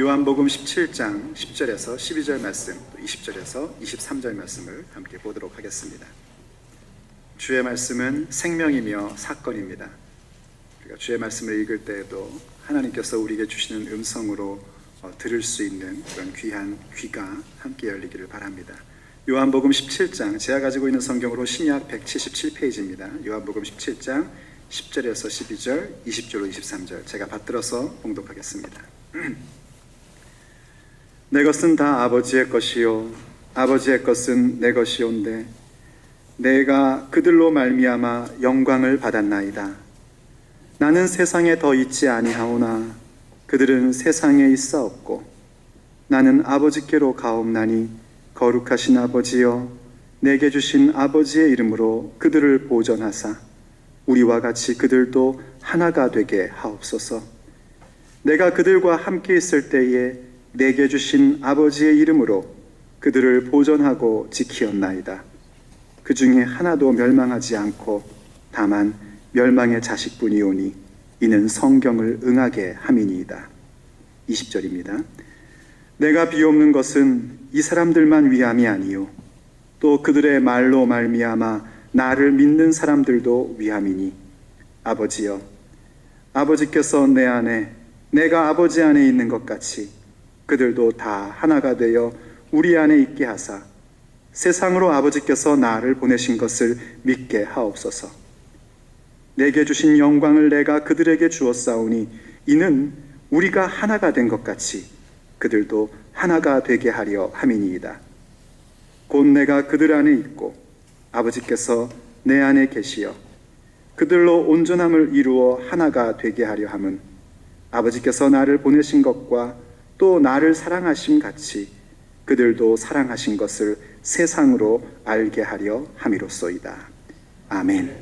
요한복음 17장 10절에서 12절 말씀, 또 20절에서 23절 말씀을 함께 보도록 하겠습니다. 주의 말씀은 생명이며 사건입니다. 우리가 주의 말씀을 읽을 때에도 하나님께서 우리에게 주시는 음성으로 들을 수 있는 그런 귀한 귀가 함께 열리기를 바랍니다. 요한복음 17장, 제가 가지고 있는 성경으로 신약 177페이지입니다. 요한복음 17장 10절에서 12절, 20절로 23절 제가 받들어서 봉독하겠습니다. 내 것은 다 아버지의 것이요 아버지의 것은 내 것이온데 내가 그들로 말미암아 영광을 받았나이다. 나는 세상에 더 있지 아니하오나 그들은 세상에 있사옵고 나는 아버지께로 가옵나니 거룩하신 아버지여 내게 주신 아버지의 이름으로 그들을 보전하사 우리와 같이 그들도 하나가 되게 하옵소서. 내가 그들과 함께 있을 때에 내게 주신 아버지의 이름으로 그들을 보전하고 지키었나이다. 그 중에 하나도 멸망하지 않고 다만 멸망의 자식뿐이오니 이는 성경을 응하게 함이니이다. 20절입니다. 내가 비옵는 것은 이 사람들만 위함이 아니요 또 그들의 말로 말미암아 나를 믿는 사람들도 위함이니 아버지여 아버지께서 내 안에 내가 아버지 안에 있는 것 같이 그들도 다 하나가 되어 우리 안에 있게 하사 세상으로 아버지께서 나를 보내신 것을 믿게 하옵소서. 내게 주신 영광을 내가 그들에게 주었사오니 이는 우리가 하나가 된 것 같이 그들도 하나가 되게 하려 함이니이다. 곧 내가 그들 안에 있고 아버지께서 내 안에 계시어 그들로 온전함을 이루어 하나가 되게 하려 함은 아버지께서 나를 보내신 것과 또 나를 사랑하심 같이 그들도 사랑하신 것을 세상으로 알게 하려 함이로소이다. 아멘.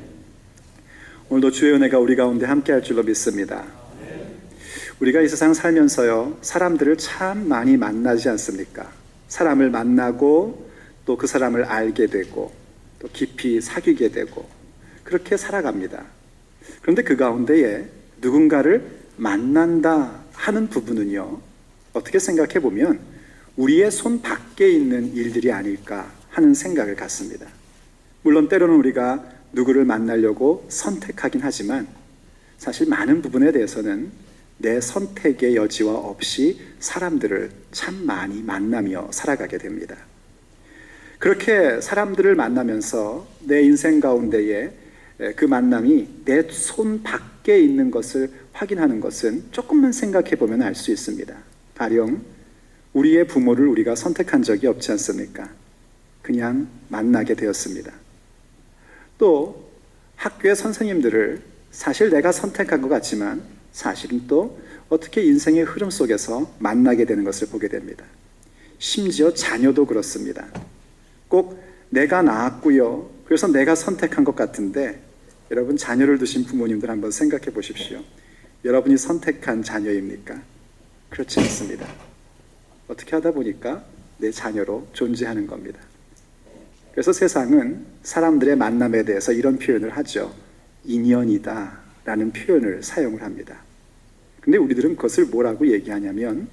오늘도 주의 은혜가 우리 가운데 함께 할 줄로 믿습니다. 우리가 이 세상 살면서요, 사람들을 참 많이 만나지 않습니까? 사람을 만나고 또 그 사람을 알게 되고 또 깊이 사귀게 되고 그렇게 살아갑니다. 그런데 그 가운데에 누군가를 만난다 하는 부분은요, 어떻게 생각해 보면 우리의 손 밖에 있는 일들이 아닐까 하는 생각을 갖습니다. 물론 때로는 우리가 누구를 만나려고 선택하긴 하지만 사실 많은 부분에 대해서는 내 선택의 여지와 없이 사람들을 참 많이 만나며 살아가게 됩니다. 그렇게 사람들을 만나면서 내 인생 가운데에 그 만남이 내 손 밖에 있는 것을 확인하는 것은 조금만 생각해 보면 알 수 있습니다. 가령 우리의 부모를 우리가 선택한 적이 없지 않습니까? 그냥 만나게 되었습니다. 또 학교의 선생님들을 사실 내가 선택한 것 같지만 사실은 또 어떻게 인생의 흐름 속에서 만나게 되는 것을 보게 됩니다. 심지어 자녀도 그렇습니다. 꼭 내가 낳았고요, 그래서 내가 선택한 것 같은데 여러분 자녀를 두신 부모님들 한번 생각해 보십시오. 여러분이 선택한 자녀입니까? 그렇지 않습니다. 어떻게 하다 보니까 내 자녀로 존재하는 겁니다. 그래서 세상은 사람들의 만남에 대해서 이런 표현을 하죠. 인연이다 라는 표현을 사용을 합니다. 근데 우리들은 그것을 뭐라고 얘기하냐면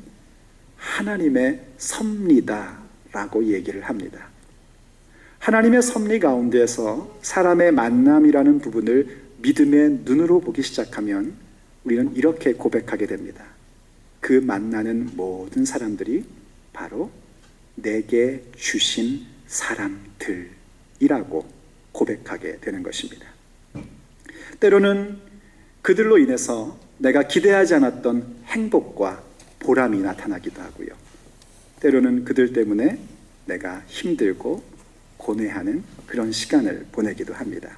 하나님의 섭리다 라고 얘기를 합니다. 하나님의 섭리 가운데서 사람의 만남이라는 부분을 믿음의 눈으로 보기 시작하면 우리는 이렇게 고백하게 됩니다. 그 만나는 모든 사람들이 바로 내게 주신 사람들이라고 고백하게 되는 것입니다. 때로는 그들로 인해서 내가 기대하지 않았던 행복과 보람이 나타나기도 하고요. 때로는 그들 때문에 내가 힘들고 고뇌하는 그런 시간을 보내기도 합니다.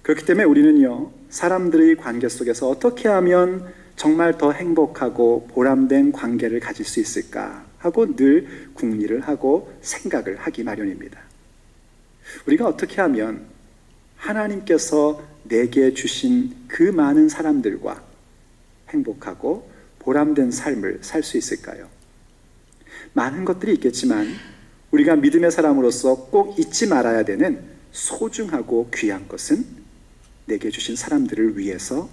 그렇기 때문에 우리는요, 사람들의 관계 속에서 어떻게 하면 정말 더 행복하고 보람된 관계를 가질 수 있을까 하고 늘 궁리를 하고 생각을 하기 마련입니다. 우리가 어떻게 하면 하나님께서 내게 주신 그 많은 사람들과 행복하고 보람된 삶을 살 수 있을까요? 많은 것들이 있겠지만 우리가 믿음의 사람으로서 꼭 잊지 말아야 되는 소중하고 귀한 것은 내게 주신 사람들을 위해서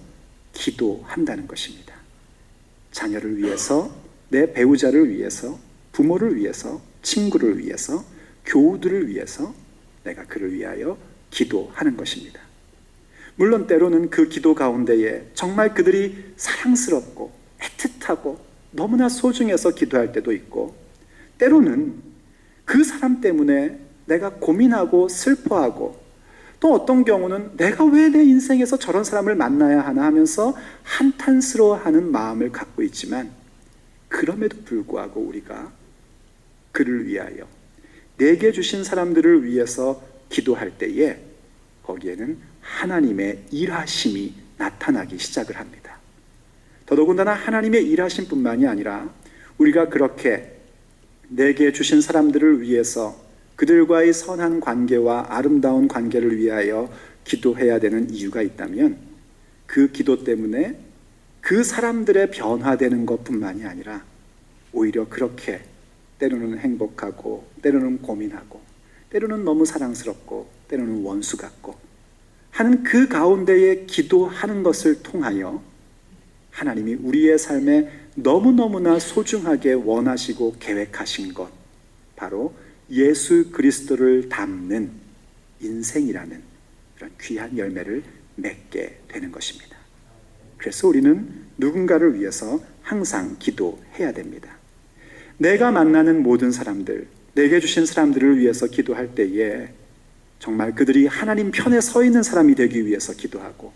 기도한다는 것입니다. 자녀를 위해서 내 배우자를 위해서, 부모를 위해서, 친구를 위해서, 교우들을 위해서 내가 그를 위하여 기도하는 것입니다. 물론 때로는 그 기도 가운데에 정말 그들이 사랑스럽고 애틋하고 너무나 소중해서 기도할 때도 있고, 때로는 그 사람 때문에 내가 고민하고 슬퍼하고, 또 어떤 경우는 내가 왜 내 인생에서 저런 사람을 만나야 하나 하면서 한탄스러워하는 마음을 갖고 있지만, 그럼에도 불구하고 우리가 그를 위하여, 내게 주신 사람들을 위해서 기도할 때에 거기에는 하나님의 일하심이 나타나기 시작을 합니다. 더더군다나 하나님의 일하심뿐만이 아니라 우리가 그렇게 내게 주신 사람들을 위해서 그들과의 선한 관계와 아름다운 관계를 위하여 기도해야 되는 이유가 있다면, 그 기도 때문에 그 사람들의 변화되는 것뿐만이 아니라 오히려 그렇게 때로는 행복하고, 때로는 고민하고, 때로는 너무 사랑스럽고, 때로는 원수 같고 하는 그 가운데에 기도하는 것을 통하여 하나님이 우리의 삶에 너무너무나 소중하게 원하시고 계획하신 것, 바로 예수 그리스도를 닮는 인생이라는 그런 귀한 열매를 맺게 되는 것입니다. 그래서 우리는 누군가를 위해서 항상 기도해야 됩니다. 내가 만나는 모든 사람들, 내게 주신 사람들을 위해서 기도할 때에 정말 그들이 하나님 편에 서 있는 사람이 되기 위해서 기도하고,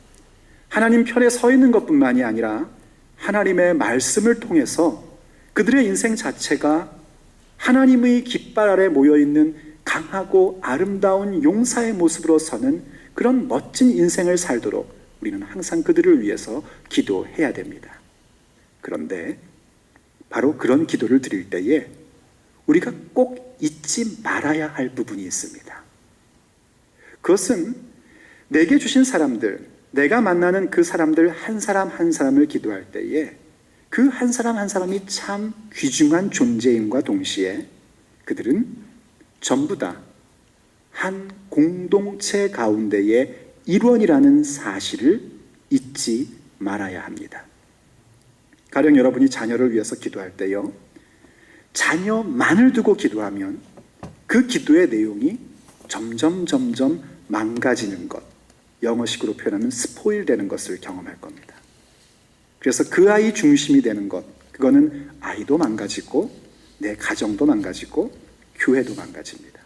하나님 편에 서 있는 것뿐만이 아니라 하나님의 말씀을 통해서 그들의 인생 자체가 하나님의 깃발 아래 모여있는 강하고 아름다운 용사의 모습으로 서는 그런 멋진 인생을 살도록 우리는 항상 그들을 위해서 기도해야 됩니다. 그런데 바로 그런 기도를 드릴 때에 우리가 꼭 잊지 말아야 할 부분이 있습니다. 그것은 내게 주신 사람들, 내가 만나는 그 사람들 한 사람 한 사람을 기도할 때에 그 한 사람 한 사람이 참 귀중한 존재임과 동시에 그들은 전부 다 한 공동체 가운데의 일원이라는 사실을 잊지 말아야 합니다. 가령 여러분이 자녀를 위해서 기도할 때요, 자녀만을 두고 기도하면 그 기도의 내용이 점점 망가지는 것, 영어식으로 표현하면 스포일 되는 것을 경험할 겁니다. 그래서 그 아이 중심이 되는 것, 그거는 아이도 망가지고 내 가정도 망가지고 교회도 망가집니다.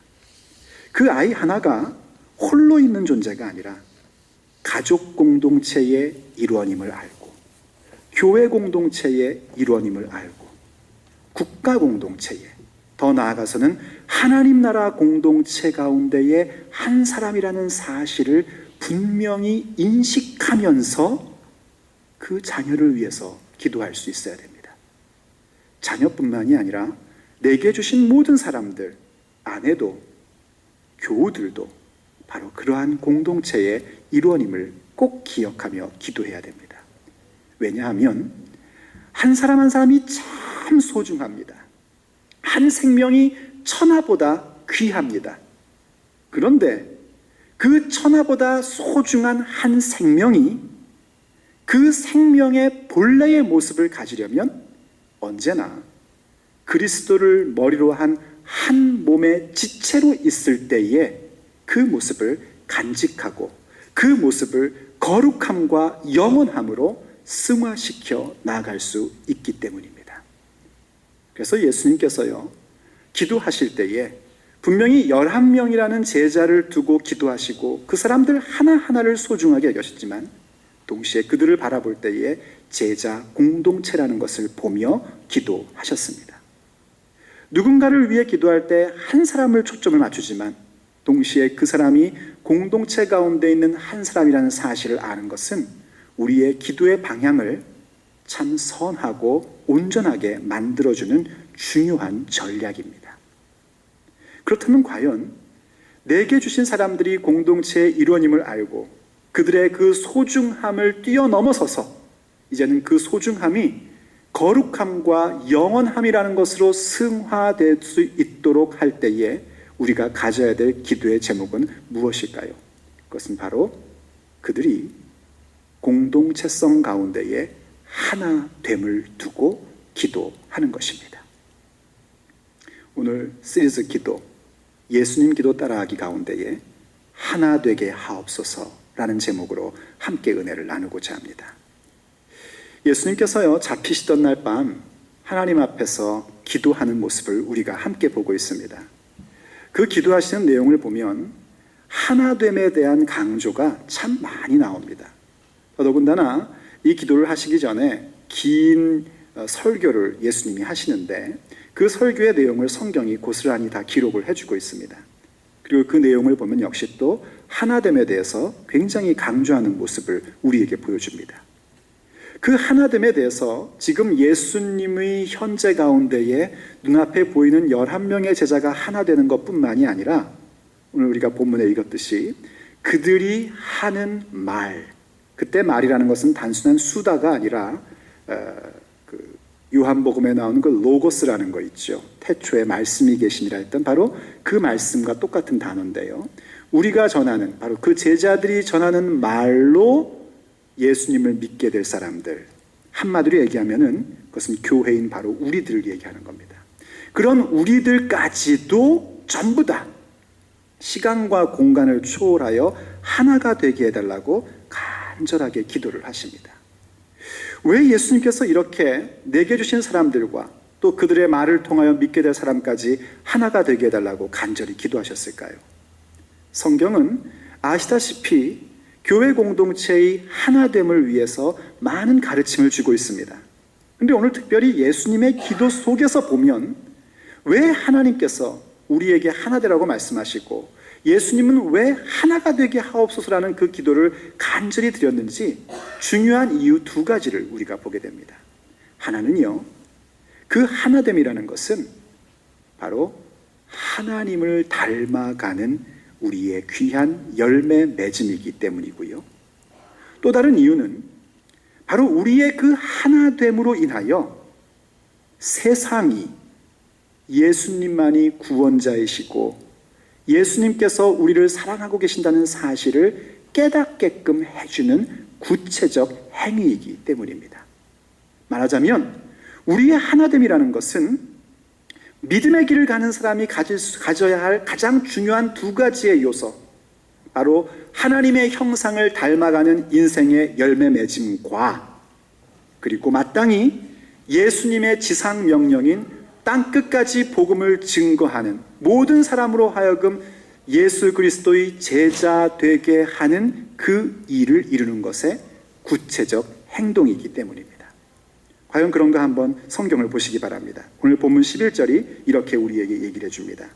그 아이 하나가 홀로 있는 존재가 아니라 가족 공동체의 일원임을 알고, 교회 공동체의 일원임을 알고, 국가 공동체의, 더 나아가서는 하나님 나라 공동체 가운데의 한 사람이라는 사실을 분명히 인식하면서 그 자녀를 위해서 기도할 수 있어야 됩니다. 자녀뿐만이 아니라 내게 주신 모든 사람들, 아내도 교우들도 바로 그러한 공동체의 일원임을 꼭 기억하며 기도해야 됩니다. 왜냐하면 한 사람 한 사람이 참 소중합니다. 한 생명이 천하보다 귀합니다. 그런데 그 천하보다 소중한 한 생명이 그 생명의 본래의 모습을 가지려면 언제나 그리스도를 머리로 한 한 몸의 지체로 있을 때에 그 모습을 간직하고 그 모습을 거룩함과 영원함으로 승화시켜 나아갈 수 있기 때문입니다. 그래서 예수님께서요, 기도하실 때에 분명히 11명이라는 제자를 두고 기도하시고 그 사람들 하나하나를 소중하게 여겼지만 동시에 그들을 바라볼 때에 제자 공동체라는 것을 보며 기도하셨습니다. 누군가를 위해 기도할 때 한 사람을 초점을 맞추지만 동시에 그 사람이 공동체 가운데 있는 한 사람이라는 사실을 아는 것은 우리의 기도의 방향을 참 선하고 온전하게 만들어주는 중요한 전략입니다. 그렇다면 과연 내게 주신 사람들이 공동체의 일원임을 알고 그들의 그 소중함을 뛰어넘어서서 이제는 그 소중함이 거룩함과 영원함이라는 것으로 승화될 수 있도록 할 때에 우리가 가져야 될 기도의 제목은 무엇일까요? 그것은 바로 그들이 공동체성 가운데에 하나됨을 두고 기도하는 것입니다. 오늘 시리즈 기도, 예수님 기도 따라하기 가운데에 하나 되게 하옵소서라는 제목으로 함께 은혜를 나누고자 합니다. 예수님께서요, 잡히시던 날 밤 하나님 앞에서 기도하는 모습을 우리가 함께 보고 있습니다. 그 기도하시는 내용을 보면 하나됨에 대한 강조가 참 많이 나옵니다. 더더군다나 이 기도를 하시기 전에 긴 설교를 예수님이 하시는데 그 설교의 내용을 성경이 고스란히 다 기록을 해주고 있습니다. 그리고 그 내용을 보면 역시 또 하나됨에 대해서 굉장히 강조하는 모습을 우리에게 보여줍니다. 그 하나됨에 대해서 지금 예수님의 현재 가운데에 눈앞에 보이는 11명의 제자가 하나 되는 것뿐만이 아니라 오늘 우리가 본문에 읽었듯이 그들이 하는 말, 그때 말이라는 것은 단순한 수다가 아니라 요한복음에 나오는 그 로고스라는 거 있죠. 태초에 말씀이 계시니라 했던 바로 그 말씀과 똑같은 단어인데요. 우리가 전하는, 바로 그 제자들이 전하는 말로 예수님을 믿게 될 사람들, 한마디로 얘기하면은 그것은 교회인 바로 우리들을 얘기하는 겁니다. 그런 우리들까지도 전부 다 시간과 공간을 초월하여 하나가 되게 해달라고 간절하게 기도를 하십니다. 왜 예수님께서 이렇게 내게 주신 사람들과 또 그들의 말을 통하여 믿게 될 사람까지 하나가 되게 해달라고 간절히 기도하셨을까요? 성경은 아시다시피 교회 공동체의 하나됨을 위해서 많은 가르침을 주고 있습니다. 그런데 오늘 특별히 예수님의 기도 속에서 보면 왜 하나님께서 우리에게 하나 되라고 말씀하시고 예수님은 왜 하나가 되게 하옵소서라는 그 기도를 간절히 드렸는지 중요한 이유 두 가지를 우리가 보게 됩니다. 하나는요, 그 하나됨이라는 것은 바로 하나님을 닮아가는 우리의 귀한 열매 맺음이기 때문이고요. 또 다른 이유는 바로 우리의 그 하나됨으로 인하여 세상이 예수님만이 구원자이시고 예수님께서 우리를 사랑하고 계신다는 사실을 깨닫게끔 해주는 구체적 행위이기 때문입니다. 말하자면 우리의 하나됨이라는 것은 믿음의 길을 가는 사람이 가져야 할 가장 중요한 두 가지의 요소, 바로 하나님의 형상을 닮아가는 인생의 열매 맺음과 그리고 마땅히 예수님의 지상 명령인 땅끝까지 복음을 증거하는 모든 사람으로 하여금 예수 그리스도의 제자 되게 하는 그 일을 이루는 것의 구체적 행동이기 때문입니다. 과연 그런가 한번 성경을 보시기 바랍니다. 오늘 본문 11절이 이렇게 우리에게 얘기를 해줍니다.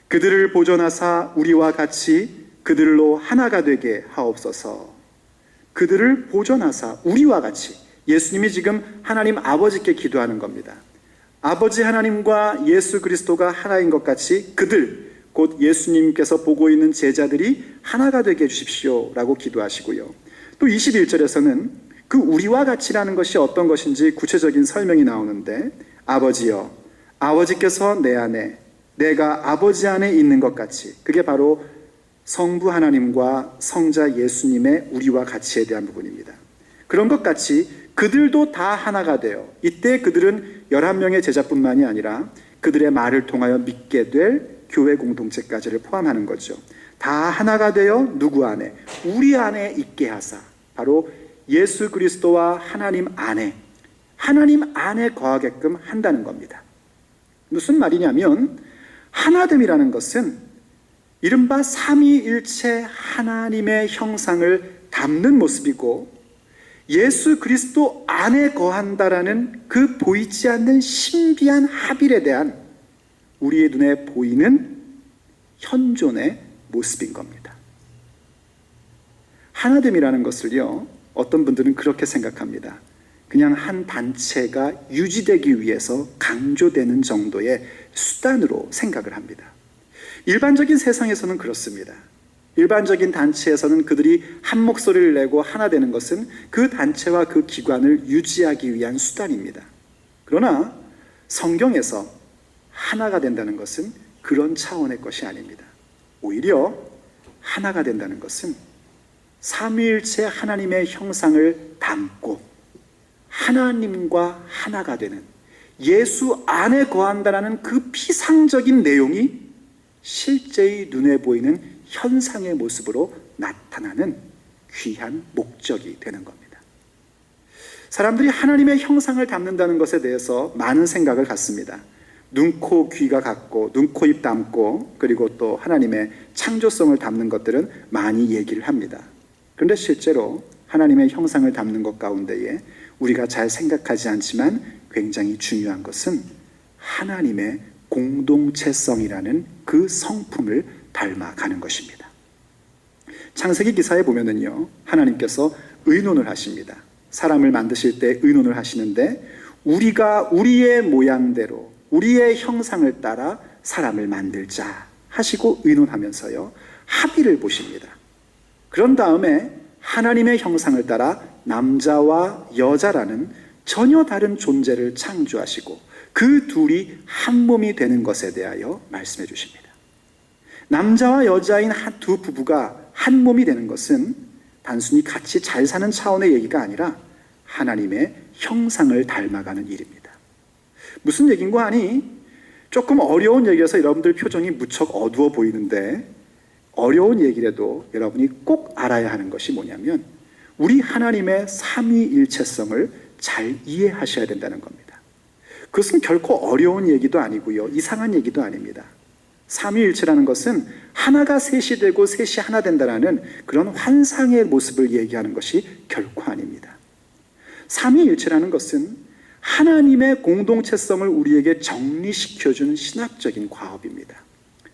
그들을 보존하사 우리와 같이 그들로 하나가 되게 하옵소서. 그들을 보존하사 우리와 같이, 예수님이 지금 하나님 아버지께 기도하는 겁니다. 아버지 하나님과 예수 그리스도가 하나인 것 같이 그들, 곧 예수님께서 보고 있는 제자들이 하나가 되게 해주십시오 라고 기도하시고요. 또 21절에서는 그 우리와 같이라는 것이 어떤 것인지 구체적인 설명이 나오는데, 아버지여, 아버지께서 내 안에, 내가 아버지 안에 있는 것 같이, 그게 바로 성부 하나님과 성자 예수님의 우리와 같이에 대한 부분입니다. 그런 것 같이 그들도 다 하나가 되어, 이때 그들은 11명의 제자뿐만이 아니라 그들의 말을 통하여 믿게 될 교회 공동체까지를 포함하는 거죠. 다 하나가 되어 누구 안에? 우리 안에 있게 하사, 바로 예수 그리스도와 하나님 안에 거하게끔 한다는 겁니다. 무슨 말이냐면 하나됨이라는 것은 이른바 삼위일체 하나님의 형상을 담는 모습이고 예수 그리스도 안에 거한다라는 그 보이지 않는 신비한 합일에 대한 우리의 눈에 보이는 현존의 모습인 겁니다. 하나됨이라는 것을요, 어떤 분들은 그렇게 생각합니다. 그냥 한 단체가 유지되기 위해서 강조되는 정도의 수단으로 생각을 합니다. 일반적인 세상에서는 그렇습니다. 일반적인 단체에서는 그들이 한 목소리를 내고 하나 되는 것은 그 단체와 그 기관을 유지하기 위한 수단입니다. 그러나 성경에서 하나가 된다는 것은 그런 차원의 것이 아닙니다. 오히려 하나가 된다는 것은 삼위일체 하나님의 형상을 담고 하나님과 하나가 되는, 예수 안에 거한다라는 그 피상적인 내용이 실제의 눈에 보이는 현상의 모습으로 나타나는 귀한 목적이 되는 겁니다. 사람들이 하나님의 형상을 담는다는 것에 대해서 많은 생각을 갖습니다. 눈, 코, 귀가 같고, 눈, 코, 입 담고, 그리고 또 하나님의 창조성을 담는 것들은 많이 얘기를 합니다. 그런데 실제로 하나님의 형상을 담는 것 가운데에 우리가 잘 생각하지 않지만 굉장히 중요한 것은 하나님의 공동체성이라는 그 성품을 닮아가는 것입니다. 창세기 기사에 보면은요, 하나님께서 의논을 하십니다. 사람을 만드실 때 의논을 하시는데, 우리가 우리의 모양대로 우리의 형상을 따라 사람을 만들자 하시고 의논하면서요, 합의를 보십니다. 그런 다음에 하나님의 형상을 따라 남자와 여자라는 전혀 다른 존재를 창조하시고 그 둘이 한 몸이 되는 것에 대하여 말씀해 주십니다. 남자와 여자인 두 부부가 한 몸이 되는 것은 단순히 같이 잘 사는 차원의 얘기가 아니라 하나님의 형상을 닮아가는 일입니다. 무슨 얘기인가 하니 조금 어려운 얘기여서 여러분들 표정이 무척 어두워 보이는데, 어려운 얘기라도 여러분이 꼭 알아야 하는 것이 뭐냐면 우리 하나님의 삼위일체성을 잘 이해하셔야 된다는 겁니다. 그것은 결코 어려운 얘기도 아니고요, 이상한 얘기도 아닙니다. 삼위일체라는 것은 하나가 셋이 되고 셋이 하나 된다는 그런 환상의 모습을 얘기하는 것이 결코 아닙니다. 삼위일체라는 것은 하나님의 공동체성을 우리에게 정리시켜주는 신학적인 과업입니다.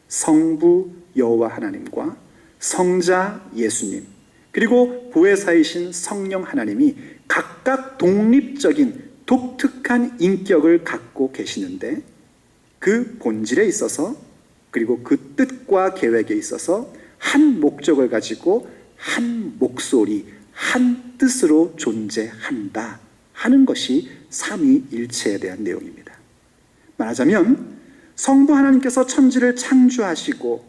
성부 여호와 하나님과 성자 예수님, 그리고 보혜사이신 성령 하나님이 각각 독립적인 독특한 인격을 갖고 계시는데, 그 본질에 있어서 그리고 그 뜻과 계획에 있어서 한 목적을 가지고 한 목소리, 한 뜻으로 존재한다 하는 것이 삼위일체에 대한 내용입니다. 말하자면 성부 하나님께서 천지를 창조하시고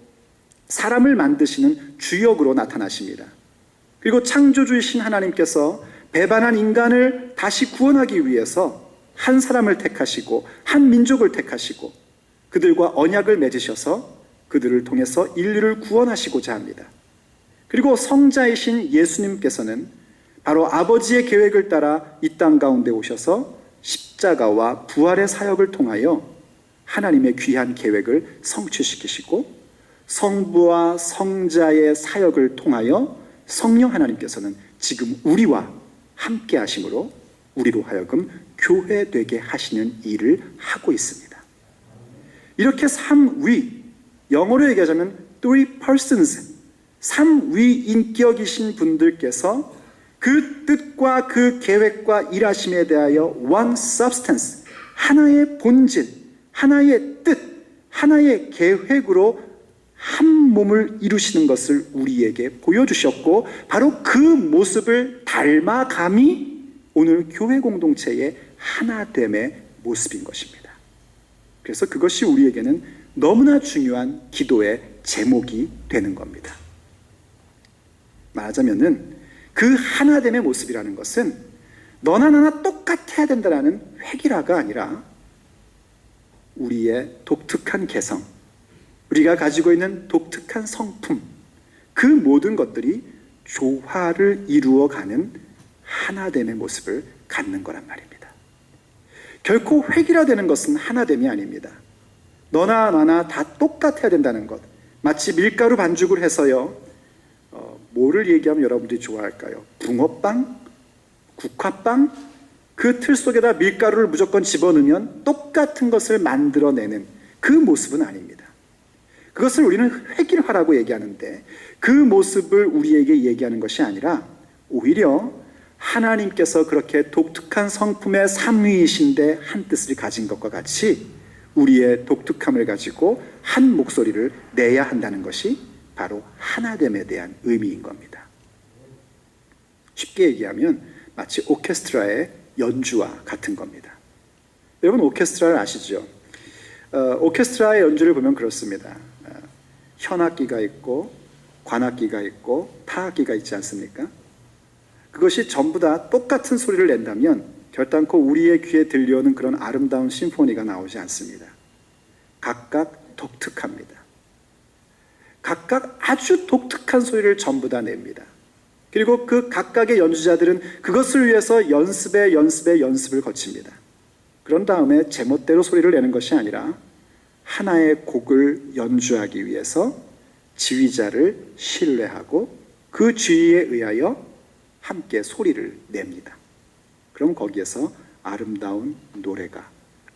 사람을 만드시는 주역으로 나타나십니다. 그리고 창조주이신 하나님께서 배반한 인간을 다시 구원하기 위해서 한 사람을 택하시고 한 민족을 택하시고 그들과 언약을 맺으셔서 그들을 통해서 인류를 구원하시고자 합니다. 그리고 성자이신 예수님께서는 바로 아버지의 계획을 따라 이 땅 가운데 오셔서 십자가와 부활의 사역을 통하여 하나님의 귀한 계획을 성취시키시고, 성부와 성자의 사역을 통하여 성령 하나님께서는 지금 우리와 함께 하심으로 우리로 하여금 교회되게 하시는 일을 하고 있습니다. 이렇게 삼위, 영어로 얘기하자면 three persons, 삼위인격이신 분들께서 그 뜻과 그 계획과 일하심에 대하여 one substance, 하나의 본질, 하나의 뜻, 하나의 계획으로 한 몸을 이루시는 것을 우리에게 보여주셨고, 바로 그 모습을 닮아감이 오늘 교회 공동체의 하나됨의 모습인 것입니다. 그래서 그것이 우리에게는 너무나 중요한 기도의 제목이 되는 겁니다. 말하자면은 그 하나됨의 모습이라는 것은 너나 나나 똑같아야 된다는 획일화가 아니라 우리의 독특한 개성, 우리가 가지고 있는 독특한 성품, 그 모든 것들이 조화를 이루어가는 하나됨의 모습을 갖는 거란 말입니다. 결코 획일화되는 것은 하나됨이 아닙니다. 너나 나나 다 똑같아야 된다는 것, 마치 밀가루 반죽을 해서요, 뭐를 얘기하면 여러분들이 좋아할까요? 붕어빵? 국화빵? 그 틀 속에다 밀가루를 무조건 집어넣으면 똑같은 것을 만들어내는 그 모습은 아닙니다. 그것을 우리는 획일화라고 얘기하는데, 그 모습을 우리에게 얘기하는 것이 아니라 오히려 하나님께서 그렇게 독특한 성품의 삼위이신데 한 뜻을 가진 것과 같이 우리의 독특함을 가지고 한 목소리를 내야 한다는 것이 바로 하나됨에 대한 의미인 겁니다. 쉽게 얘기하면 마치 오케스트라의 연주와 같은 겁니다. 여러분 오케스트라를 아시죠? 오케스트라의 연주를 보면 그렇습니다. 현악기가 있고 관악기가 있고 타악기가 있지 않습니까? 그것이 전부 다 똑같은 소리를 낸다면 결단코 우리의 귀에 들려오는 그런 아름다운 심포니가 나오지 않습니다. 각각 독특합니다. 각각 아주 독특한 소리를 전부 다 냅니다. 그리고 그 각각의 연주자들은 그것을 위해서 연습을 거칩니다. 그런 다음에 제멋대로 소리를 내는 것이 아니라 하나의 곡을 연주하기 위해서 지휘자를 신뢰하고 그 지휘에 의하여 함께 소리를 냅니다. 그럼 거기에서 아름다운 노래가,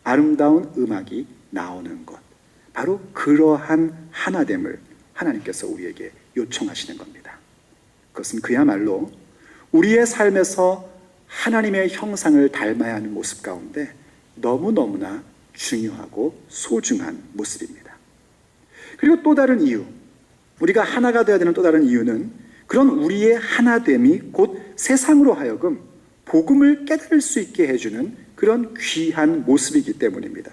아름다운 음악이 나오는 것, 바로 그러한 하나됨을 하나님께서 우리에게 요청하시는 겁니다. 그것은 그야말로 우리의 삶에서 하나님의 형상을 닮아야 하는 모습 가운데 너무너무나 중요하고 소중한 모습입니다. 그리고 또 다른 이유, 우리가 하나가 되어야 되는 또 다른 이유는 그런 우리의 하나됨이 곧 세상으로 하여금 복음을 깨달을 수 있게 해주는 그런 귀한 모습이기 때문입니다.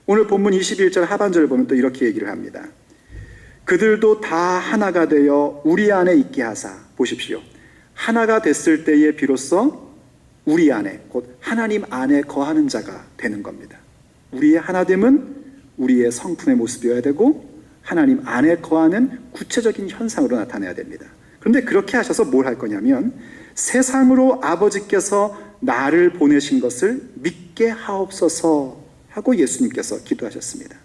오늘 본문 21절 하반절을 보면 또 이렇게 얘기를 합니다. 그들도 다 하나가 되어 우리 안에 있게 하사. 보십시오. 하나가 됐을 때에 비로소 우리 안에, 곧 하나님 안에 거하는 자가 되는 겁니다. 우리의 하나됨은 우리의 성품의 모습이어야 되고 하나님 안에 거하는 구체적인 현상으로 나타내야 됩니다. 그런데 그렇게 하셔서 뭘 할 거냐면 세상으로 아버지께서 나를 보내신 것을 믿게 하옵소서 하고 예수님께서 기도하셨습니다.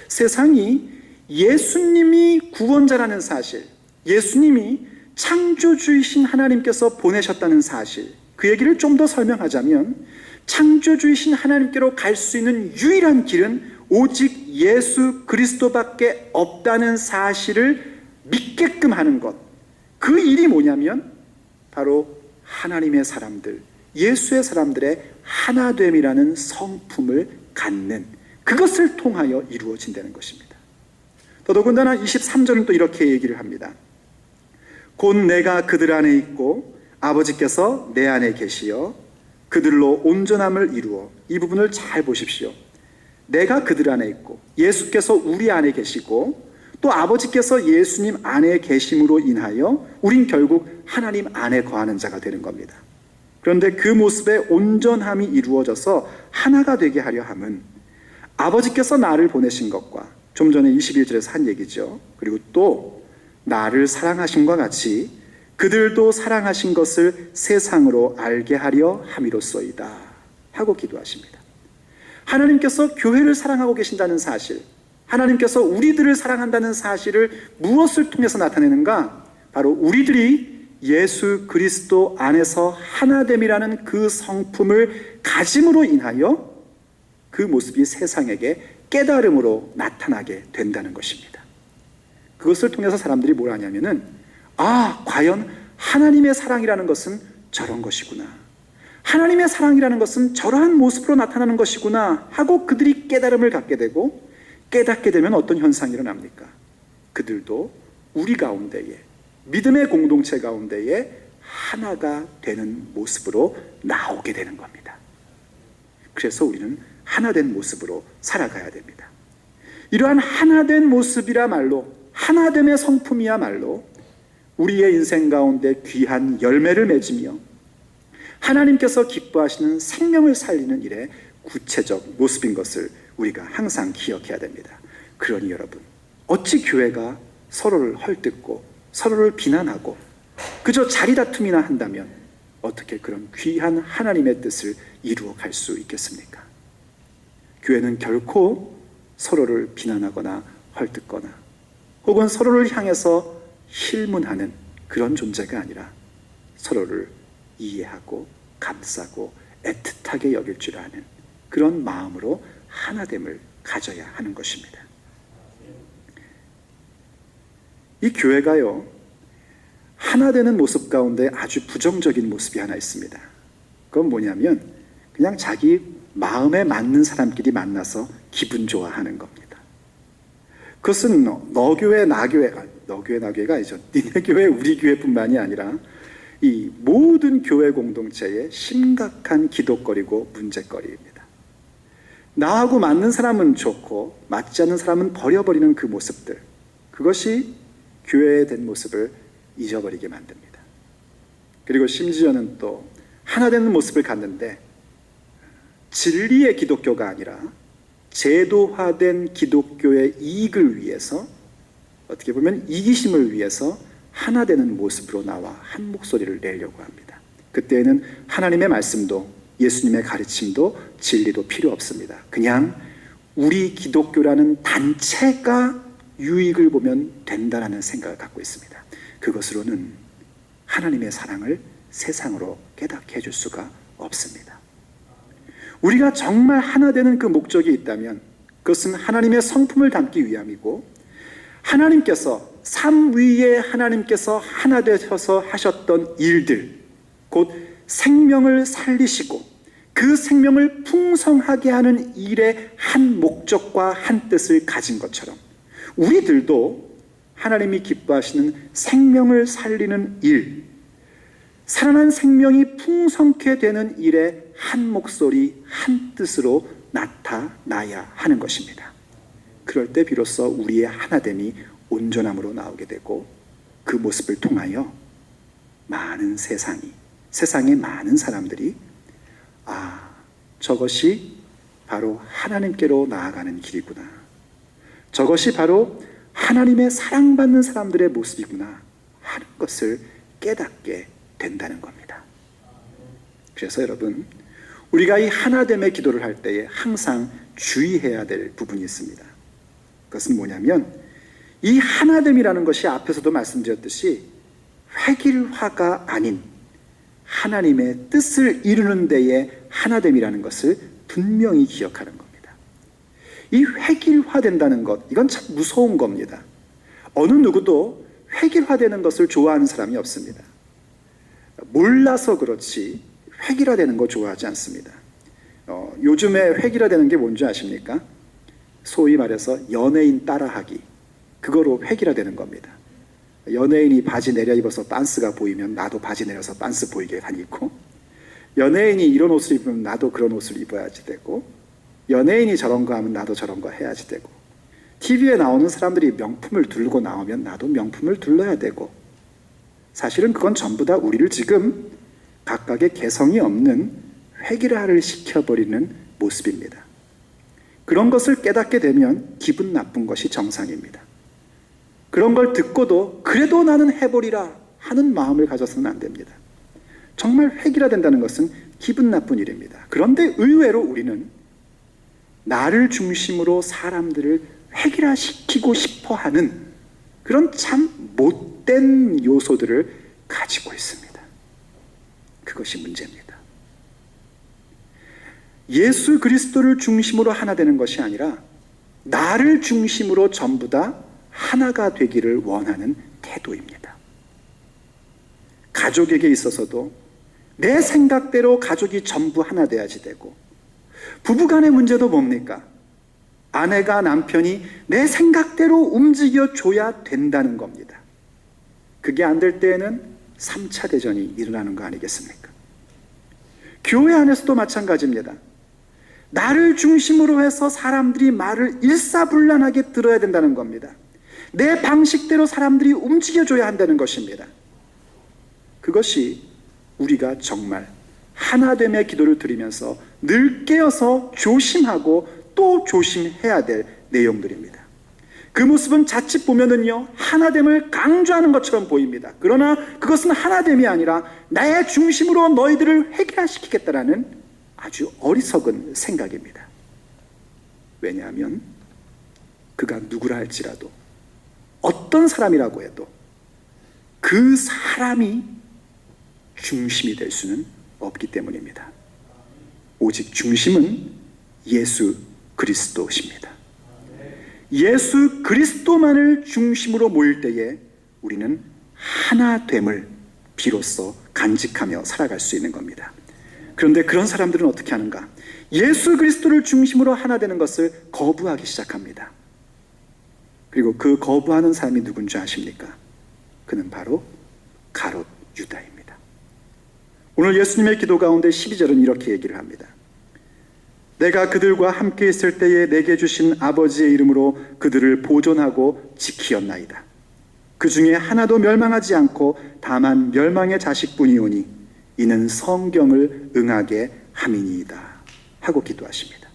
세상이 예수님이 구원자라는 사실, 예수님이 창조주이신 하나님께서 보내셨다는 사실, 그 얘기를 좀 더 설명하자면 창조주이신 하나님께로 갈 수 있는 유일한 길은 오직 예수 그리스도밖에 없다는 사실을 믿게끔 하는 것, 그 일이 뭐냐면 바로 하나님의 사람들, 예수의 사람들의 하나됨이라는 성품을 갖는, 그것을 통하여 이루어진다는 것입니다. 더더군다나 23절은 또 이렇게 얘기를 합니다. 곧 내가 그들 안에 있고 아버지께서 내 안에 계시어 그들로 온전함을 이루어. 이 부분을 잘 보십시오. 내가 그들 안에 있고 예수께서 우리 안에 계시고 또 아버지께서 예수님 안에 계심으로 인하여 우린 결국 하나님 안에 거하는 자가 되는 겁니다. 그런데 그 모습의 온전함이 이루어져서 하나가 되게 하려 함은 아버지께서 나를 보내신 것과 좀 전에 21절에서 한 얘기죠. 그리고 또 나를 사랑하신 것 같이 그들도 사랑하신 것을 세상으로 알게 하려 함이로소이다 하고 기도하십니다. 하나님께서 교회를 사랑하고 계신다는 사실, 하나님께서 우리들을 사랑한다는 사실을 무엇을 통해서 나타내는가? 바로 우리들이 예수 그리스도 안에서 하나됨이라는 그 성품을 가짐으로 인하여 그 모습이 세상에게 깨달음으로 나타나게 된다는 것입니다. 그것을 통해서 사람들이 뭘 하냐면은 과연 하나님의 사랑이라는 것은 저런 것이구나, 하나님의 사랑이라는 것은 저러한 모습으로 나타나는 것이구나 하고 그들이 깨달음을 갖게 되고, 깨닫게 되면 어떤 현상이 일어납니까? 그들도 우리 가운데에, 믿음의 공동체 가운데에 하나가 되는 모습으로 나오게 되는 겁니다. 그래서 우리는 하나된 모습으로 살아가야 됩니다. 이러한 하나된 모습이야말로, 하나됨의 성품이야말로 우리의 인생 가운데 귀한 열매를 맺으며 하나님께서 기뻐하시는 생명을 살리는 일의 구체적 모습인 것을 우리가 항상 기억해야 됩니다. 그러니 여러분, 어찌 교회가 서로를 헐뜯고 서로를 비난하고 그저 자리다툼이나 한다면 어떻게 그런 귀한 하나님의 뜻을 이루어 갈 수 있겠습니까? 교회는 결코 서로를 비난하거나 헐뜯거나 혹은 서로를 향해서 힐문하는 그런 존재가 아니라 서로를 이해하고 감싸고 애틋하게 여길 줄 아는 그런 마음으로 하나됨을 가져야 하는 것입니다. 이 교회가요, 하나 되는 모습 가운데 아주 부정적인 모습이 하나 있습니다. 그건 뭐냐면 그냥 자기 마음에 맞는 사람끼리 만나서 기분 좋아하는 겁니다. 그것은 너 교회 나 교회가 아니죠. 니네 교회 우리 교회뿐만이 아니라 이 모든 교회 공동체의 심각한 기독거리고 문제거리입니다. 나하고 맞는 사람은 좋고 맞지 않는 사람은 버려버리는 그 모습들, 그것이 교회에 된 모습을 잊어버리게 만듭니다. 그리고 심지어는 또 하나 되는 모습을 갖는데 진리의 기독교가 아니라 제도화된 기독교의 이익을 위해서, 어떻게 보면 이기심을 위해서 하나 되는 모습으로 나와 한 목소리를 내려고 합니다. 그때에는 하나님의 말씀도 예수님의 가르침도 진리도 필요 없습니다. 그냥 우리 기독교라는 단체가 유익을 보면 된다라는 생각을 갖고 있습니다. 그것으로는 하나님의 사랑을 세상으로 깨닫게 해줄 수가 없습니다. 우리가 정말 하나 되는 그 목적이 있다면 그것은 하나님의 성품을 담기 위함이고, 하나님께서 삼위의 하나님께서 하나 되셔서 하셨던 일들, 곧 생명을 살리시고 그 생명을 풍성하게 하는 일의 한 목적과 한 뜻을 가진 것처럼 우리들도 하나님이 기뻐하시는 생명을 살리는 일, 살아난 생명이 풍성케 되는 일에 한 목소리, 한 뜻으로 나타나야 하는 것입니다. 그럴 때 비로소 우리의 하나됨이 온전함으로 나오게 되고, 그 모습을 통하여 많은 세상의 많은 사람들이 저것이 바로 하나님께로 나아가는 길이구나, 저것이 바로 하나님의 사랑받는 사람들의 모습이구나 하는 것을 깨닫게 된다는 겁니다. 그래서 여러분, 우리가 이 하나됨의 기도를 할 때에 항상 주의해야 될 부분이 있습니다. 그것은 뭐냐면, 이 하나됨이라는 것이 앞에서도 말씀드렸듯이 획일화가 아닌 하나님의 뜻을 이루는 데에 하나됨이라는 것을 분명히 기억하는 겁니다. 이 획일화된다는 것, 이건 참 무서운 겁니다. 어느 누구도 획일화되는 것을 좋아하는 사람이 없습니다. 몰라서 그렇지 획일화되는 거 좋아하지 않습니다. 요즘에 획일화되는 게 뭔지 아십니까? 소위 말해서 연예인 따라하기, 그거로 획일화되는 겁니다. 연예인이 바지 내려 입어서 빤스가 보이면 나도 바지 내려서 빤스 보이게 다니고, 연예인이 이런 옷을 입으면 나도 그런 옷을 입어야지 되고, 연예인이 저런 거 하면 나도 저런 거 해야지 되고, TV에 나오는 사람들이 명품을 들고 나오면 나도 명품을 둘러야 되고, 사실은 그건 전부 다 우리를 지금 각각의 개성이 없는 획일화를 시켜버리는 모습입니다. 그런 것을 깨닫게 되면 기분 나쁜 것이 정상입니다. 그런 걸 듣고도 그래도 나는 해보리라 하는 마음을 가져서는 안 됩니다. 정말 획일화된다는 것은 기분 나쁜 일입니다. 그런데 의외로 우리는 나를 중심으로 사람들을 획일화시키고 싶어하는 그런 참 못된 요소들을 가지고 있습니다. 그것이 문제입니다. 예수 그리스도를 중심으로 하나 되는 것이 아니라 나를 중심으로 전부 다 하나가 되기를 원하는 태도입니다. 가족에게 있어서도 내 생각대로 가족이 전부 하나 돼야지 되고, 부부간의 문제도 뭡니까? 아내가 남편이 내 생각대로 움직여줘야 된다는 겁니다. 그게 안 될 때에는 3차 대전이 일어나는 거 아니겠습니까? 교회 안에서도 마찬가지입니다. 나를 중심으로 해서 사람들이 말을 일사불란하게 들어야 된다는 겁니다. 내 방식대로 사람들이 움직여줘야 한다는 것입니다. 그것이 우리가 정말 하나됨의 기도를 드리면서 늘 깨어서 조심하고 또 조심해야 될 내용들입니다. 그 모습은 자칫 보면은요, 하나됨을 강조하는 것처럼 보입니다. 그러나 그것은 하나됨이 아니라 나의 중심으로 너희들을 획일화시키겠다라는 아주 어리석은 생각입니다. 왜냐하면 그가 누구라 할지라도, 어떤 사람이라고 해도 그 사람이 중심이 될 수는 없기 때문입니다. 오직 중심은 예수 그리스도십니다. 예수 그리스도만을 중심으로 모일 때에 우리는 하나됨을 비로소 간직하며 살아갈 수 있는 겁니다. 그런데 그런 사람들은 어떻게 하는가? 예수 그리스도를 중심으로 하나 되는 것을 거부하기 시작합니다. 그리고 그 거부하는 사람이 누군지 아십니까? 그는 바로 가롯 유다입니다. 오늘 예수님의 기도 가운데 12절은 이렇게 얘기를 합니다. 내가 그들과 함께 있을 때에 내게 주신 아버지의 이름으로 그들을 보존하고 지키었나이다. 그 중에 하나도 멸망하지 않고 다만 멸망의 자식뿐이오니 이는 성경을 응하게 함이니이다. 하고 기도하십니다.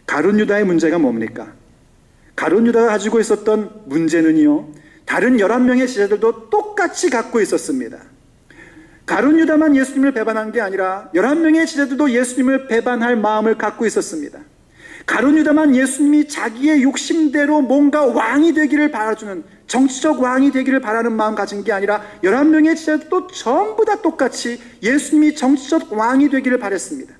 가룟 유다의 문제가 뭡니까? 가룟 유다가 가지고 있었던 문제는요, 다른 11명의 제자들도 똑같이 갖고 있었습니다. 가룟 유다만 예수님을 배반한 게 아니라 11명의 제자들도 예수님을 배반할 마음을 갖고 있었습니다. 가룟 유다만 예수님이 자기의 욕심대로 뭔가 왕이 되기를 바라주는, 정치적 왕이 되기를 바라는 마음 가진 게 아니라 11명의 제자들도 전부 다 똑같이 예수님이 정치적 왕이 되기를 바랬습니다.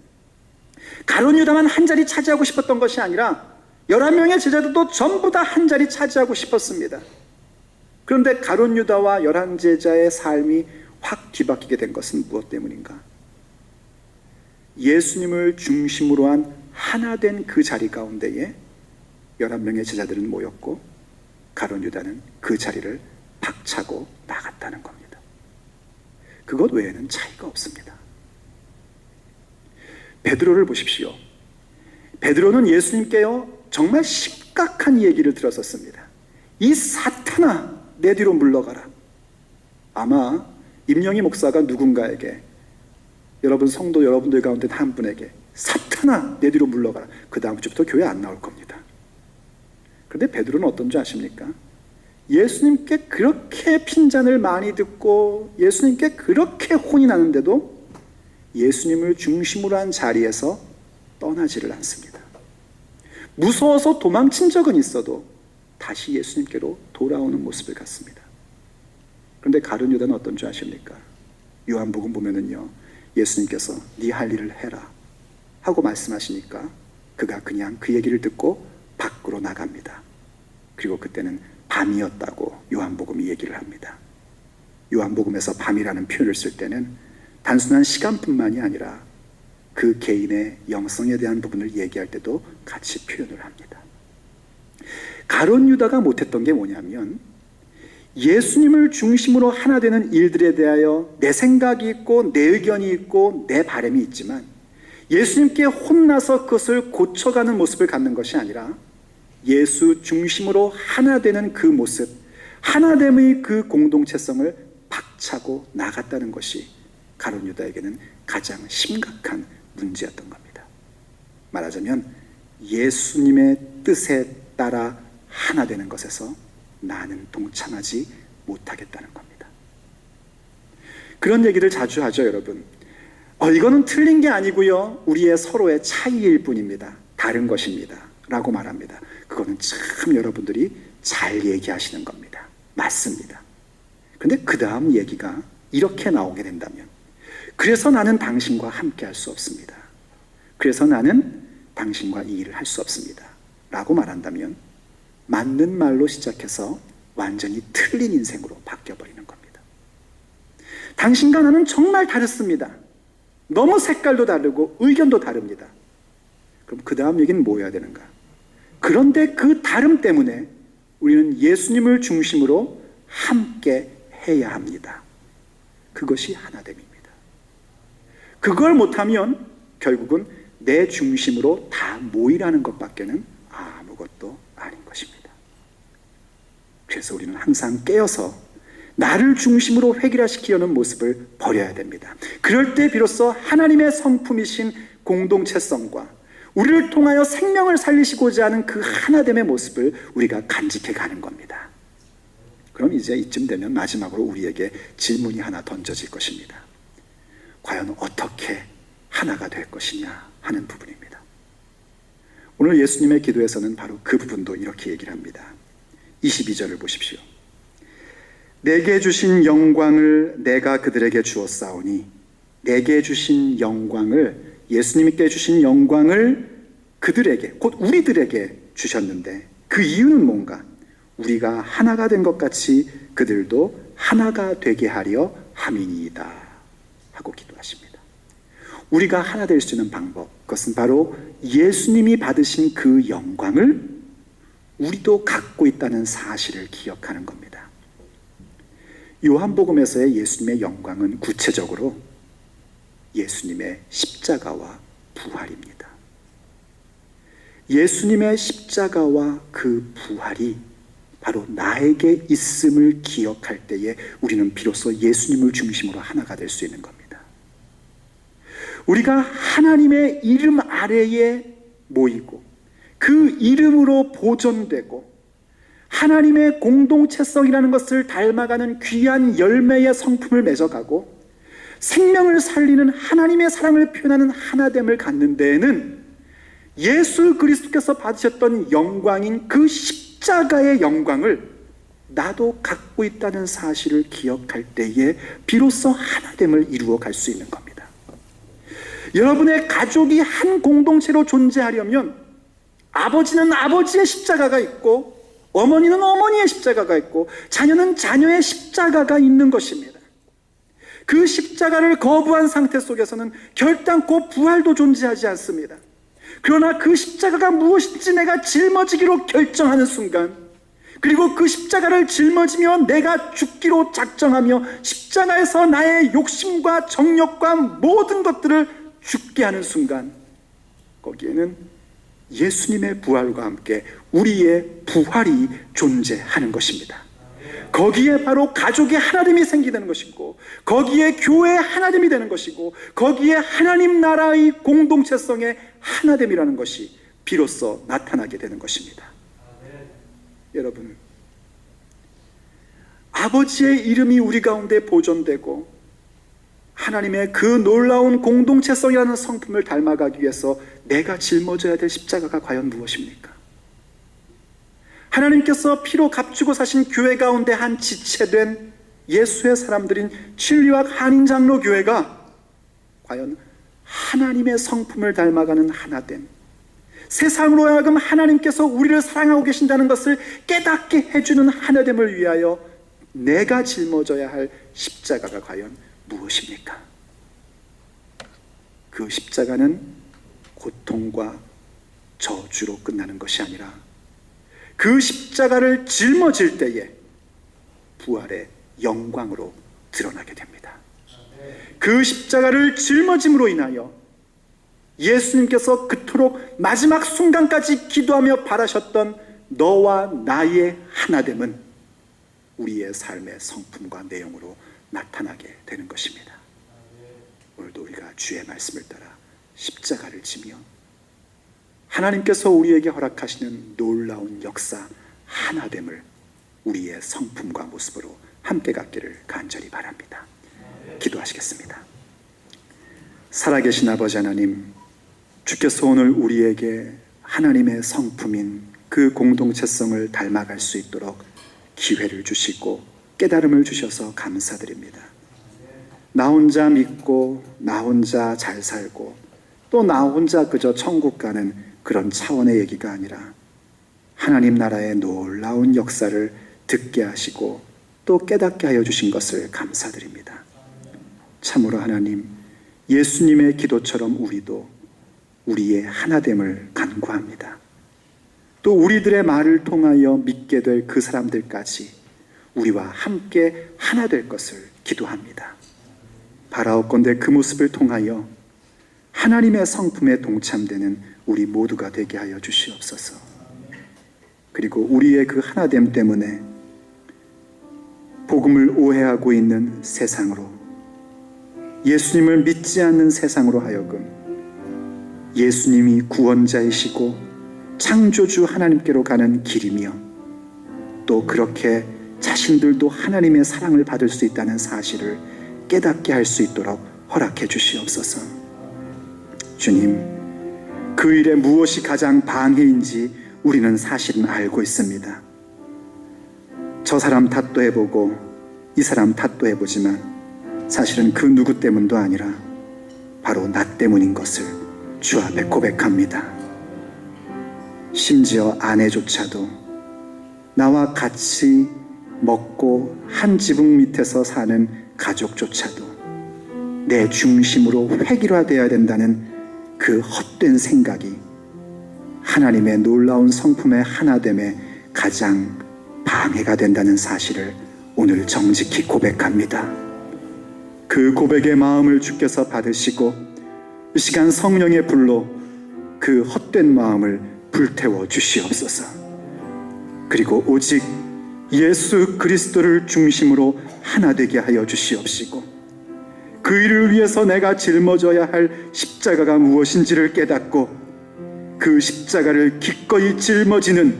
가룟 유다만 한 자리 차지하고 싶었던 것이 아니라 11명의 제자들도 전부 다 한 자리 차지하고 싶었습니다. 그런데 가룟 유다와 11제자의 삶이 확 뒤바뀌게 된 것은 무엇 때문인가? 예수님을 중심으로 한 하나 된 그 자리 가운데에 11명의 제자들은 모였고 가룟 유다는 그 자리를 박차고 나갔다는 겁니다. 그것 외에는 차이가 없습니다. 베드로를 보십시오. 베드로는 예수님께요 정말 심각한 얘기를 들었었습니다. 이 사탄아, 내 뒤로 물러가라. 아마 임영희 목사가 누군가에게, 여러분 성도 여러분들 가운데 한 분에게 사탄아, 내 뒤로 물러가라, 그 다음 주부터 교회 안 나올 겁니다. 그런데 베드로는 어떤 줄 아십니까? 예수님께 그렇게 핀잔을 많이 듣고 예수님께 그렇게 혼이 나는데도 예수님을 중심으로 한 자리에서 떠나지를 않습니다. 무서워서 도망친 적은 있어도 다시 예수님께로 돌아오는 모습을 갖습니다. 그런데 가룟 유다는 어떤 줄 아십니까? 요한복음 보면은요, 예수님께서 네 할 일을 해라 하고 말씀하시니까 그가 그냥 그 얘기를 듣고 밖으로 나갑니다. 그리고 그때는 밤이었다고 요한복음이 얘기를 합니다. 요한복음에서 밤이라는 표현을 쓸 때는 단순한 시간뿐만이 아니라 그 개인의 영성에 대한 부분을 얘기할 때도 같이 표현을 합니다. 가룟 유다가 못했던 게 뭐냐면, 예수님을 중심으로 하나 되는 일들에 대하여 내 생각이 있고 내 의견이 있고 내 바람이 있지만 예수님께 혼나서 그것을 고쳐가는 모습을 갖는 것이 아니라 예수 중심으로 하나 되는 그 모습, 하나됨의 그 공동체성을 박차고 나갔다는 것이 가룟 유다에게는 가장 심각한 문제였던 겁니다. 말하자면 예수님의 뜻에 따라 하나 되는 것에서 나는 동참하지 못하겠다는 겁니다. 그런 얘기를 자주 하죠, 여러분. 이거는 틀린 게 아니고요, 우리의 서로의 차이일 뿐입니다. 다른 것입니다 라고 말합니다. 그거는 참 여러분들이 잘 얘기하시는 겁니다. 맞습니다. 근데 그 다음 얘기가 이렇게 나오게 된다면, 그래서 나는 당신과 함께 할 수 없습니다. 그래서 나는 당신과 이 일을 할 수 없습니다 라고 말한다면 맞는 말로 시작해서 완전히 틀린 인생으로 바뀌어버리는 겁니다. 당신과 나는 정말 다릅니다. 너무 색깔도 다르고 의견도 다릅니다. 그럼 그 다음 얘기는 뭐 해야 되는가? 그런데 그 다름 때문에 우리는 예수님을 중심으로 함께 해야 합니다. 그것이 하나됨입니다. 그걸 못하면 결국은 내 중심으로 다 모이라는 것밖에는 아무것도 아닌 것입니다. 그래서 우리는 항상 깨어서 나를 중심으로 획일화시키려는 모습을 버려야 됩니다. 그럴 때 비로소 하나님의 성품이신 공동체성과 우리를 통하여 생명을 살리시고자 하는 그 하나됨의 모습을 우리가 간직해 가는 겁니다. 그럼 이제 이쯤 되면 마지막으로 우리에게 질문이 하나 던져질 것입니다. 과연 어떻게 하나가 될 것이냐 하는 부분입니다. 오늘 예수님의 기도에서는 바로 그 부분도 이렇게 얘기를 합니다. 22절을 보십시오. 내게 주신 영광을 내가 그들에게 주었사오니, 내게 주신 영광을, 예수님께 주신 영광을 그들에게, 곧 우리들에게 주셨는데 그 이유는 뭔가? 우리가 하나가 된 것 같이 그들도 하나가 되게 하려 함이니이다 하고 기도하십니다. 우리가 하나 될 수 있는 방법, 그것은 바로 예수님이 받으신 그 영광을 우리도 갖고 있다는 사실을 기억하는 겁니다. 요한복음에서의 예수님의 영광은 구체적으로 예수님의 십자가와 부활입니다. 예수님의 십자가와 그 부활이 바로 나에게 있음을 기억할 때에 우리는 비로소 예수님을 중심으로 하나가 될 수 있는 겁니다. 우리가 하나님의 이름 아래에 모이고 그 이름으로 보존되고 하나님의 공동체성이라는 것을 닮아가는 귀한 열매의 성품을 맺어가고 생명을 살리는 하나님의 사랑을 표현하는 하나됨을 갖는 데에는 예수 그리스도께서 받으셨던 영광인 그 십자가의 영광을 나도 갖고 있다는 사실을 기억할 때에 비로소 하나됨을 이루어 갈 수 있는 겁니다. 여러분의 가족이 한 공동체로 존재하려면 아버지는 아버지의 십자가가 있고 어머니는 어머니의 십자가가 있고 자녀는 자녀의 십자가가 있는 것입니다. 그 십자가를 거부한 상태 속에서는 결단코 부활도 존재하지 않습니다. 그러나 그 십자가가 무엇인지 내가 짊어지기로 결정하는 순간, 그리고 그 십자가를 짊어지며 내가 죽기로 작정하며 십자가에서 나의 욕심과 정욕과 모든 것들을 죽게 하는 순간, 거기에는 예수님의 부활과 함께 우리의 부활이 존재하는 것입니다. 거기에 바로 가족의 하나됨이 생기는 것이고, 거기에 교회의 하나됨이 되는 것이고, 거기에 하나님 나라의 공동체성의 하나됨이라는 것이 비로소 나타나게 되는 것입니다. 여러분, 아버지의 이름이 우리 가운데 보존되고 하나님의 그 놀라운 공동체성이라는 성품을 닮아가기 위해서 내가 짊어져야 될 십자가가 과연 무엇입니까? 하나님께서 피로 값주고 사신 교회 가운데 한 지체된 예수의 사람들인 진리학 한인장로교회가 과연 하나님의 성품을 닮아가는 하나됨, 세상으로 하여금 하나님께서 우리를 사랑하고 계신다는 것을 깨닫게 해주는 하나됨을 위하여 내가 짊어져야 할 십자가가 과연 무엇입니까? 그 십자가는 고통과 저주로 끝나는 것이 아니라 그 십자가를 짊어질 때에 부활의 영광으로 드러나게 됩니다. 그 십자가를 짊어짐으로 인하여 예수님께서 그토록 마지막 순간까지 기도하며 바라셨던 너와 나의 하나됨은 우리의 삶의 성품과 내용으로 나타나게 되는 것입니다. 오늘도 우리가 주의 말씀을 따라 십자가를 지며 하나님께서 우리에게 허락하시는 놀라운 역사 하나됨을 우리의 성품과 모습으로 함께 갖기를 간절히 바랍니다. 기도하시겠습니다. 살아계신 아버지 하나님, 주께서 오늘 우리에게 하나님의 성품인 그 공동체성을 닮아갈 수 있도록 기회를 주시고 깨달음을 주셔서 감사드립니다. 나 혼자 믿고 나 혼자 잘 살고 또 나 혼자 그저 천국 가는 그런 차원의 얘기가 아니라 하나님 나라의 놀라운 역사를 듣게 하시고 또 깨닫게 하여 주신 것을 감사드립니다. 참으로 하나님, 예수님의 기도처럼 우리도 우리의 하나됨을 간구합니다. 또 우리들의 말을 통하여 믿게 될 그 사람들까지 우리와 함께 하나 될 것을 기도합니다. 바라옵건대 그 모습을 통하여 하나님의 성품에 동참되는 우리 모두가 되게 하여 주시옵소서. 그리고 우리의 그 하나됨 때문에 복음을 오해하고 있는 세상으로, 예수님을 믿지 않는 세상으로 하여금 예수님이 구원자이시고 창조주 하나님께로 가는 길이며 또 그렇게 자신들도 하나님의 사랑을 받을 수 있다는 사실을 깨닫게 할 수 있도록 허락해 주시옵소서. 주님, 그 일에 무엇이 가장 방해인지 우리는 사실은 알고 있습니다. 저 사람 탓도 해보고 이 사람 탓도 해보지만 사실은 그 누구 때문도 아니라 바로 나 때문인 것을 주 앞에 고백합니다. 심지어 아내조차도 나와 같이 먹고 한 지붕 밑에서 사는 가족조차도 내 중심으로 획일화되어야 된다는 그 헛된 생각이 하나님의 놀라운 성품의 하나됨에 가장 방해가 된다는 사실을 오늘 정직히 고백합니다. 그 고백의 마음을 주께서 받으시고 이 시간 성령의 불로 그 헛된 마음을 불태워 주시옵소서. 그리고 오직 예수 그리스도를 중심으로 하나 되게 하여 주시옵시고 그 일을 위해서 내가 짊어져야 할 십자가가 무엇인지를 깨닫고 그 십자가를 기꺼이 짊어지는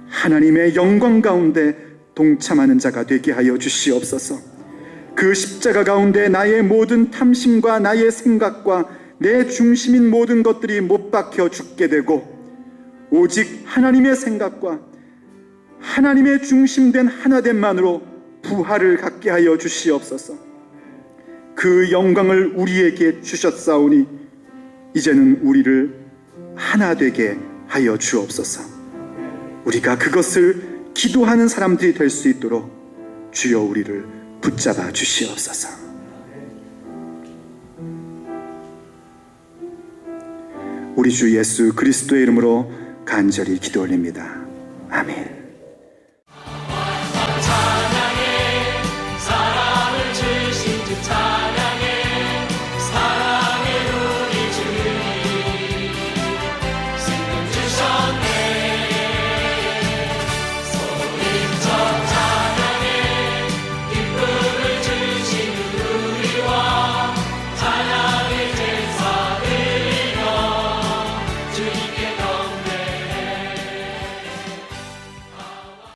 하나님의 영광 가운데 동참하는 자가 되게 하여 주시옵소서. 그 십자가 가운데 나의 모든 탐심과 나의 생각과 내 중심인 모든 것들이 못 박혀 죽게 되고 오직 하나님의 생각과 하나님의 중심된 하나됨만으로 부활을 갖게 하여 주시옵소서. 그 영광을 우리에게 주셨사오니 이제는 우리를 하나 되게 하여 주옵소서. 우리가 그것을 기도하는 사람들이 될 수 있도록 주여 우리를 붙잡아 주시옵소서. 우리 주 예수 그리스도의 이름으로 간절히 기도 올립니다. 아멘.